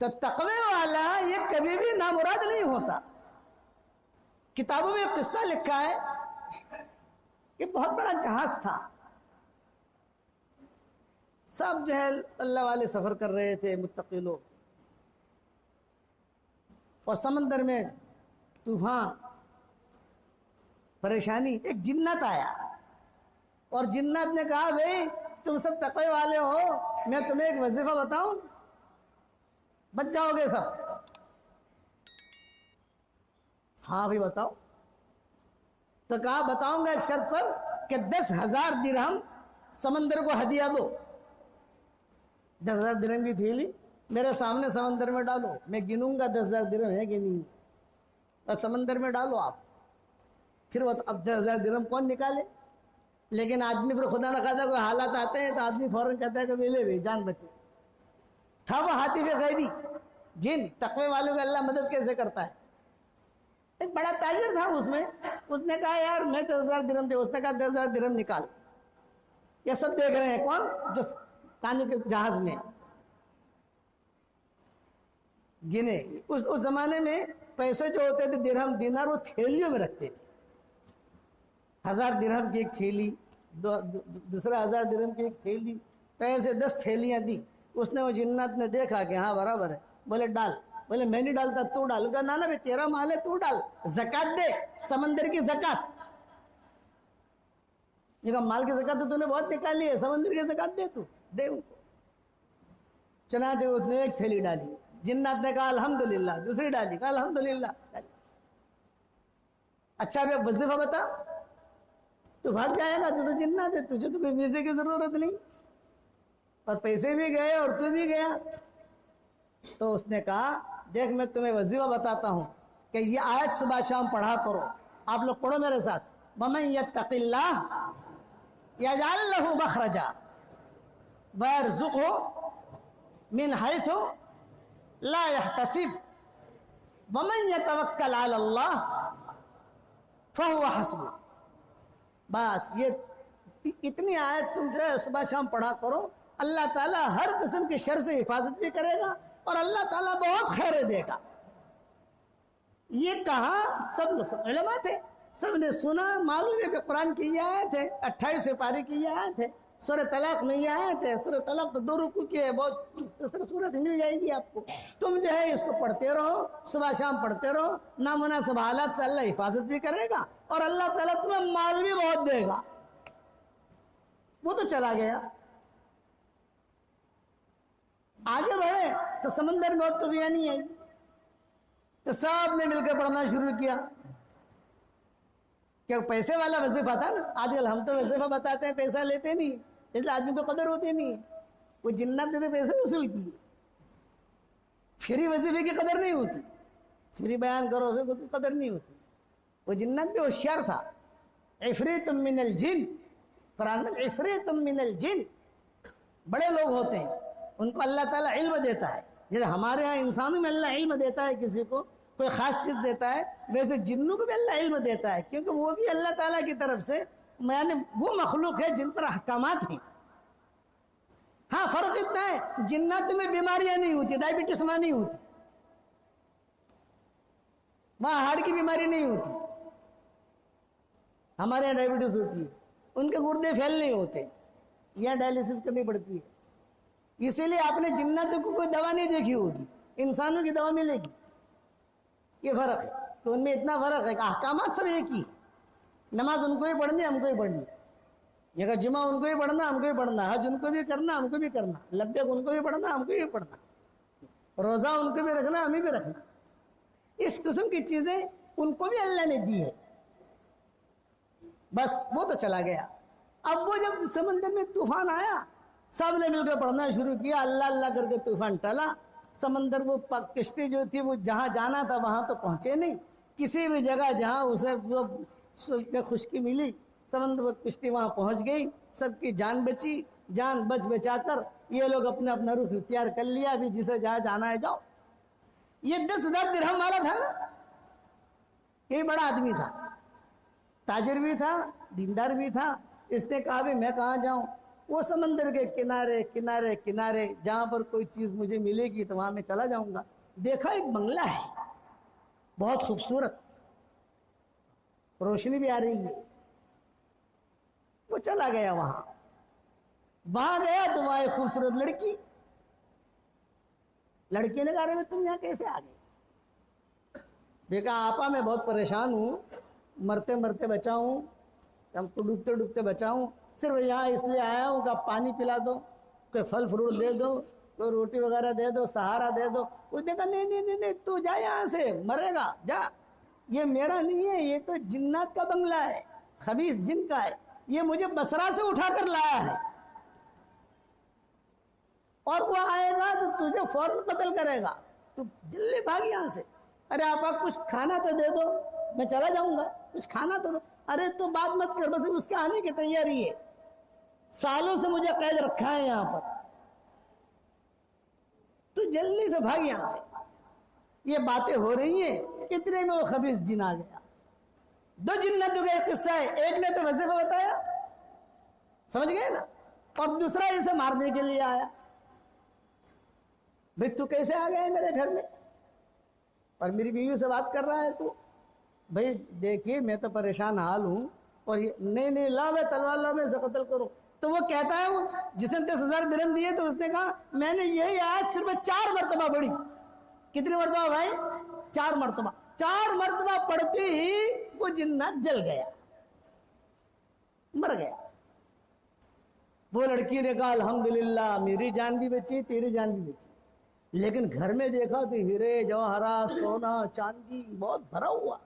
تو تقوی والا یہ کبھی بھی نامراد نہیں ہوتا. کتابوں میں ایک قصہ لکھا ہے کہ بہت بڑا جہاز تھا, سب جو ہے اللہ والے سفر کر رہے تھے, متقی لوگ, اور سمندر میں طوفان, پریشانی. ایک جنات آیا اور جنات نے کہا بھئی تم سب تقوی والے ہو, میں تمہیں ایک وظیفہ بتاؤں, بچ جاؤ گے سب. ہاں بھی بتاؤ. تو کہا بتاؤں گا ایک شرط پر کہ 10,000 درہم سمندر کو ہدیہ دو. 10,000 درہم کی تھیلی میرے سامنے سمندر میں ڈالو, میں گنوں گا 10,000 درہم ہے کہ نہیں, اور سمندر میں ڈالو آپ. پھر وہ اب 10,000 درہم کون نکالے؟ لیکن آدمی پر خدا نہ خواستہ کوئی حالات آتے ہیں تو آدمی فوراً کہتا ہے کہ ملے بھی جان بچے. تھا وہ حاطف غیبی جن, تقوی والوں کو اللہ مدد کیسے کرتا ہے. ایک بڑا تاجر تھا اس میں, اس نے کہا یار میں 10,000 درہم دے. اس نے کہا 10,000 درہم نکال. یہ سب دیکھ رہے ہیں کون؟ جو پانی کے جہاز میں گنے. اس زمانے میں پیسے جو ہوتے تھے درہم دینار, وہ تھیلیوں میں رکھتے تھے. 1,000 درہم کی ایک تھیلی, دوسرا 1,000 درہم کی ایک تھیلی, پیسے 10 تھیلیاں دی. اس نے وہ جنات نے دیکھا کہ ہاں برابر ہے. بولے ڈال. بولے میں نہیں ڈالتا, تو ڈال. کہا نا بھائی تیرا مال ہے تو ڈال, زکات دے, سمندر کی زکات. یہ کہا مال کی زکات تو نے بہت نکالی ہے, سمندر کی زکات دے, تو دے ان کو. چنانچہ اس نے ایک تھیلی ڈالی. جنات نے کہا الحمدللہ. دوسری ڈالی, کہا الحمدللہ. اچھا اب ایک وظیفہ بتا. تو بھاگ جائے گا, تو جنات ہے, تجھے تو کوئی ویزے کی ضرورت نہیں, اور پیسے بھی گئے اور تو بھی گیا. تو اس نے کہا دیکھ میں تمہیں وظیفہ بتاتا ہوں کہ یہ آیت صبح شام پڑھا کرو. آپ لوگ پڑھو میرے ساتھ. وَمَن يَتَّقِ اللَّهَ يَجْعَل لَّهُ مَخْرَجًا وَيَرْزُقْهُ مِنْ حَيْثُ لَا يَحْتَسِبُ وَمَن يَتَوَكَّلْ عَلَى اللَّهِ فَهُوَ حَسْبُهُ. بس یہ اتنی آیت تم جو ہے صبح شام پڑھا کرو, اللہ تعالیٰ ہر قسم کے شر سے حفاظت بھی کرے گا اور اللہ تعالیٰ بہت خیر دے گا. یہ کہا سب علماء تھے, سب نے سنا. معلوم ہے کہ قرآن کی یہ آیت ہے, 28 پارے کی یہ آیت ہے. سورہ طلاق میں یہ آیت ہے. سورہ طلاق تو 2 رکوع کی ہے, بہت صورت مل جائے گی آپ کو. تم جو ہے اس کو پڑھتے رہو, صبح شام پڑھتے رہو. نامناسب حالات سے اللہ حفاظت بھی کرے گا اور اللہ تعالیٰ تمہیں مال بھی بہت دے گا. وہ تو چلا گیا. آگے بڑھے تو سمندر میں اور طوفان نہیں آئی, تو سب نے مل کر پڑھنا شروع کیا. کیا پیسے والا وظیفہ تھا نا. آج کل ہم تو وظیفہ بتاتے ہیں, پیسہ لیتے نہیں, اس لیے آدمی کو قدر ہوتی نہیں. وہ جنات نے تو پیسے وصول کیے. فری وظیفے کی قدر نہیں ہوتی, فری بیان کرو پھر قدر نہیں ہوتی. وہ جنات بھی ہوشیار تھا. عفریت من الجن, قرآن میں عفریت من الجن, بڑے لوگ ہوتے ہیں ان کو اللہ تعالیٰ علم دیتا ہے. جیسے ہمارے ہاں انسانوں میں اللہ علم دیتا ہے, کسی کو کوئی خاص چیز دیتا ہے, ویسے جنوں کو بھی اللہ علم دیتا ہے, کیونکہ وہ بھی اللہ تعالیٰ کی طرف سے یعنی وہ مخلوق ہے جن پر احکامات ہیں. ہاں فرق اتنا ہے, جناتوں میں بیماریاں نہیں ہوتی, ڈائبٹیز ماں نہیں ہوتی, وہاں ہارٹ کی بیماری نہیں ہوتی. ہمارے یہاں ڈائبٹیز ہوتی ہے, ان کے گردے پھیل نہیں ہوتے, یہاں ڈائلیسس کرنی پڑتی ہے. اسی لیے آپ نے جناتوں کو کوئی دوا نہیں دیکھی ہوگی, انسانوں کی دوا ملے گی. یہ فرق ہے کہ ان میں اتنا فرق ہے کہ احکامات سب ایک ہی. نماز ان کو بھی پڑھنی, ہم کو بھی پڑھنی. یہ کہ جمعہ ان کو بھی پڑھنا, ہم کو بھی پڑھنا. حج ان کو بھی کرنا, ہم کو بھی کرنا. لبیک ان کو بھی پڑھنا, ہم کو بھی پڑھنا. روزہ ان کو بھی رکھنا, ہمیں بھی رکھنا. اس قسم کی چیزیں ان کو بھی اللہ نے دی ہے. بس وہ تو چلا گیا. اب وہ جب سمندر میں طوفان آیا, سب نے مل کر پڑھنا شروع کیا. اللہ اللہ کر کے طوفان ٹلا. سمندر وہ کشتی جو تھی وہ جہاں جانا تھا وہاں تو پہنچے نہیں. کسی بھی جگہ جہاں اسے خشکی ملی, سمندر وہ کشتی وہاں پہنچ گئی. سب کی جان بچی. جان بچا کر یہ لوگ اپنا اپنا رخ اختیار کر لیا. ابھی جسے جہاں جانا ہے جاؤ. یہ 10,000 درہم والا تھا نا, یہ بڑا آدمی تھا, تاجر بھی تھا, دیندار بھی تھا. اس نے کہا بھی میں کہاں جاؤں, وہ سمندر کے کنارے کنارے کنارے جہاں پر کوئی چیز مجھے ملے گی تو وہاں میں چلا جاؤں گا. دیکھا ایک بنگلہ ہے بہت خوبصورت, روشنی بھی آ رہی ہے. وہ چلا گیا وہاں گیا تو وہاں ایک خوبصورت لڑکی نے کہا تم یہاں کیسے آ گئے؟ دیکھا آپا میں بہت پریشان ہوں, مرتے مرتے بچا ہوں, ہم کو ڈوبتے ڈوبتے بچا ہوں, صرف یہاں اس لیے آیا ہوں کہ آپ پانی پلا دو, کوئی پھل فروٹ دے دو, کوئی روٹی وغیرہ دے دو, سہارا دے دو. وہ دیکھا نہیں تو جا یہاں سے, مرے گا جا, یہ میرا نہیں ہے, یہ تو جنات کا بنگلہ ہے, خبیث جن کا ہے, یہ مجھے بصرہ سے اٹھا کر لایا ہے, اور وہ آئے گا تو تجھے فوراً قتل کرے گا, تو جلدی بھاگ یہاں سے. ارے آپا کچھ کھانا تو دے دو, میں چلا جاؤں گا, کچھ کھانا تو دو. ارے تو بات مت کر, بس اس کے آنے کی تیاری ہے, سالوں سے مجھے قید رکھا ہے یہاں پر, تو جلدی سے بھاگ یہاں سے. یہ باتیں ہو رہی ہیں, اتنے میں وہ خبیث جن آ گیا. 2 جنتوں کا ایک قصہ ہے, ایک نے تو وظیفہ بتایا, سمجھ گئے نا, اور دوسرا اسے مارنے کے لیے آیا. بھئی تو کیسے آ گیا ہے میرے گھر میں, اور میری بیوی سے بات کر رہا ہے تو؟ بھئی دیکھیے میں تو پریشان حال ہوں, اور نہیں لا میں تلوار لا, میں اسے قتل کروں. تو وہ کہتا ہے, وہ جس نے 10,000 درہم دیے تو اس نے کہا میں نے یہی آیت صرف 4 مرتبہ پڑھی. کتنی مرتبہ بھائی؟ 4 مرتبہ. 4 مرتبہ پڑھتے ہی وہ جنات جل گیا, مر گیا. وہ لڑکی نے کہا الحمدللہ میری جان بھی بچی, تیری جان بھی بچی. لیکن گھر میں دیکھا تو ہیرے جواہرات, سونا چاندی بہت بھرا ہوا.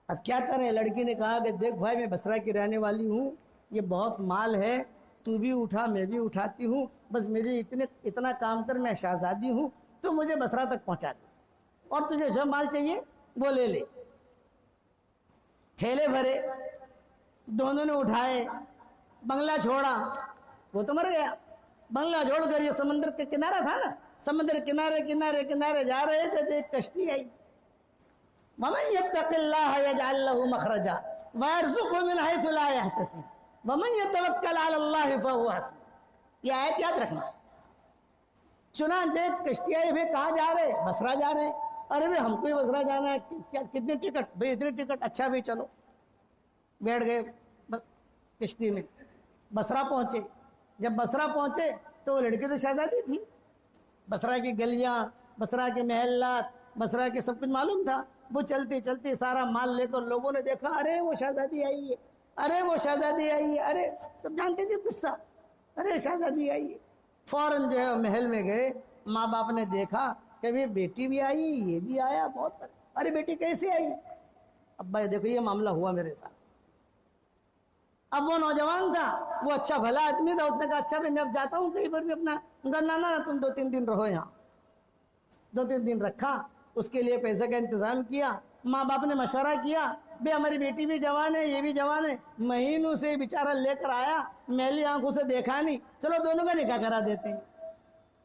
اب کیا کریں؟ لڑکی نے کہا کہ دیکھ بھائی میں بصرہ کی رہنے والی ہوں, یہ بہت مال ہے, تو بھی اٹھا میں بھی اٹھاتی ہوں, بس میری اتنا کام کر, میں شہزادی ہوں, تو مجھے بصرہ تک پہنچا دے, اور تجھے جو مال چاہیے وہ لے لے. تھیلے بھرے, دونوں نے اٹھائے, بنگلہ چھوڑا, وہ تو مر گیا. بنگلہ چھوڑ کر یہ سمندر کے کنارہ تھا نا, سمندر کنارے کنارے کنارے جا رہے تھے تو ایک کشتی آئی. وَمَن يَتَّقِ اللَّهَ يَجْعَل لَّهُ مَخْرَجًا وَيَرْزُقْهُ مِنْ حَيْثُ لَا يَحْتَسِبُ وَمَن يَتَوَكَّلْ عَلَى اللَّهِ فَهُوَ حَسْبُهُ. یہ آیت یاد رکھنا. چنانچہ کشتی آئی, بھی کہاں جا رہے؟ بصرہ جا رہے. ارے بھی ہم کو ہی بصرہ جانا ہے, کتنے ٹکٹ؟ بھئی اتنے ٹکٹ. اچھا بھی چلو, بیٹھ گئے کشتی میں, بصرہ پہنچے. جب بصرہ پہنچے تو وہ لڑکی تو شہزادی تھی, بصرہ کی گلیاں, بصرہ کے محلات, بصرہ کے سب کچھ معلوم تھا. وہ چلتی چلتی سارا مال لے کر, لوگوں نے دیکھا ارے وہ شہزادی آئی ہے, ارے وہ شہزادی آئی ہے, ارے سب جانتے تھے قصہ, ارے شہزادی آئی ہے. فوراً جو ہے محل میں گئے, ماں باپ نے دیکھا کہ بھی بیٹی بھی آئی, یہ بھی آیا, بہت. ارے بیٹی کیسے آئی؟ ابا دیکھو یہ معاملہ ہوا میرے ساتھ. اب وہ نوجوان تھا, وہ اچھا بھلا آدمی تھا, اس نے کہا اچھا میں اب جاتا ہوں کہیں پر بھی اپنا, نانا تم 2-3 دن رہو یہاں. 2-3 دن رکھا, اس کے لیے پیسے کا انتظام کیا. ماں باپ نے مشورہ کیا, بے ہماری بیٹی بھی جوان ہے, یہ بھی جوان ہے, مہینوں سے بیچارہ لے کر آیا, میلی آنکھوں سے دیکھا نہیں, چلو دونوں کا نکاح کرا دیتے ہیں.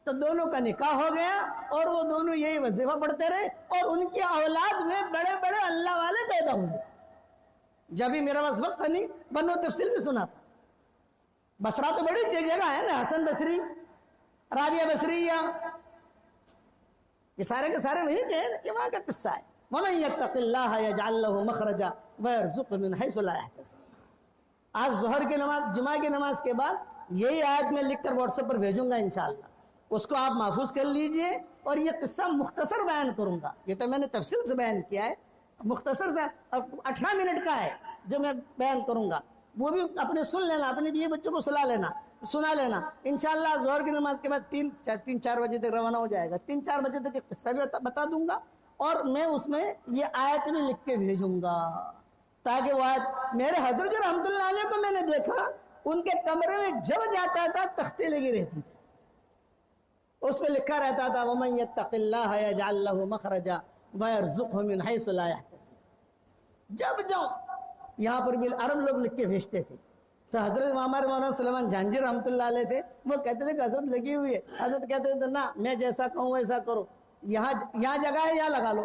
تو دونوں کا نکاح ہو گیا, اور وہ دونوں یہی وظیفہ پڑھتے رہے, اور ان کی اولاد میں بڑے بڑے اللہ والے پیدا ہوئے. جب ہی میرا بس وقت نہیں, بنو تفصیل بھی سنا تھا. بصرہ تو بڑی جگہ ہے نا, حسن بصری, رابعہ بصریہ, یہ سارے کے سارے وہیں کے ہیں, یہ وہاں کا قصہ ہے. وَمَن يَتَّقِ اللَّهَ يَجْعَل لَّهُ مَخْرَجًا وَيَرْزُقْهُ مِنْ حَيْثُ لَا يَحْتَسِبُ. آج ظہر کی نماز, جمعہ کی نماز کے بعد یہی آیت میں لکھ کر واٹس ایپ پر بھیجوں گا انشاءاللہ, اس کو آپ محفوظ کر لیجئے. اور یہ قصہ مختصر بیان کروں گا, یہ تو میں نے تفصیل سے بیان کیا ہے, مختصر سے 18 منٹ کا ہے جو میں بیان کروں گا, وہ بھی اپنے سن لینا, اپنے بیوی بچوں کو سنا لینا. انشاءاللہ ظہر کی نماز کے بعد 3-4 بجے تک روانہ ہو جائے گا. 3-4 بجے تک ایک قصہ بھی بتا دوں گا, اور میں اس میں یہ آیت بھی لکھ کے بھیجوں گا, تاکہ وہ آیت, میرے حضرت رحمت اللہ علیہ کو میں نے دیکھا, ان کے کمرے میں جب جاتا تھا تختی لگی رہتی تھی, اس پہ لکھا رہتا تھا وَمَن يَتَّقِ اللَّهَ يَجْعَل لَّهُ مَخْرَجًا وَيَرْزُقْهُ مِنْ حَيْثُ لَا يَحْتَسِبُ. جب جاؤں یہاں پر بھی عرب لوگ لکھ کے بھیجتے تھے. تو حضرت ہمارے مولانا سلیمان جہانگیر رحمۃ اللہ علیہ تھے, وہ کہتے تھے کہ حضرت لگی ہوئی ہے. حضرت کہتے تھے نا, میں جیسا کہوں ویسا کرو, یہاں جگہ ہے یہاں لگا لو.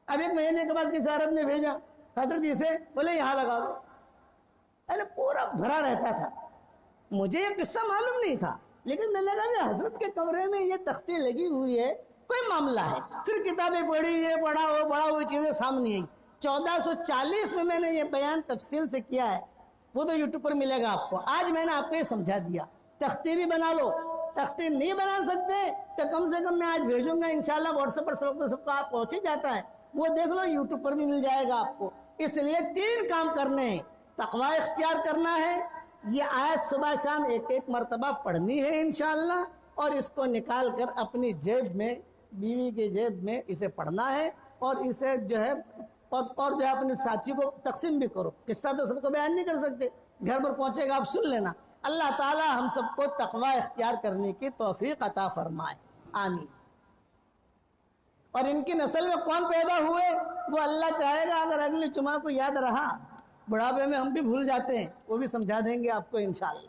اب 1 مہینے کے بعد کسی عرب نے بھیجا, حضرت اسے بولے یہاں لگا لو. ارے پورا بھرا رہتا تھا. مجھے یہ قصہ معلوم نہیں تھا, لیکن میں نے کہا کہ حضرت کے کمرے میں یہ تختی لگی ہوئی ہے, کوئی معاملہ ہے. پھر کتابیں پڑھی, یہ پڑھا وہ پڑھا, وہ چیزیں سامنے آئی. 1440 میں نے یہ بیان تفصیل سے کیا ہے, وہ تو یوٹیوب پر ملے گا آپ کو. آج میں نے آپ کو یہ سمجھا دیا. تختی بھی بنا لو, تختی نہیں بنا سکتے تو کم سے کم میں آج بھیجوں گا انشاءاللہ واٹس ایپ پر, سب کو آپ پہنچ ہی جاتا ہے, وہ دیکھ لو, یوٹیوب پر بھی مل جائے گا آپ کو. اس لیے 3 کام کرنے ہیں. تقوی اختیار کرنا ہے, یہ آیت صبح شام ایک مرتبہ پڑھنی ہے انشاءاللہ, اور اس کو نکال کر اپنی جیب میں, بیوی کے جیب میں اسے پڑھنا ہے, اور اسے جو ہے اور جو ہے اپنے ساتھی کو تقسیم بھی کرو. قصہ تو سب کو بیان نہیں کر سکتے, گھر پر پہنچے گا آپ سن لینا. اللہ تعالی ہم سب کو تقوی اختیار کرنے کی توفیق عطا فرمائے, آمین. اور ان کی نسل میں کون پیدا ہوئے وہ اللہ چاہے گا, اگر اگلی جمعہ کو یاد رہا, بڑھاپے میں ہم بھی بھول جاتے ہیں, وہ بھی سمجھا دیں گے آپ کو انشاءاللہ.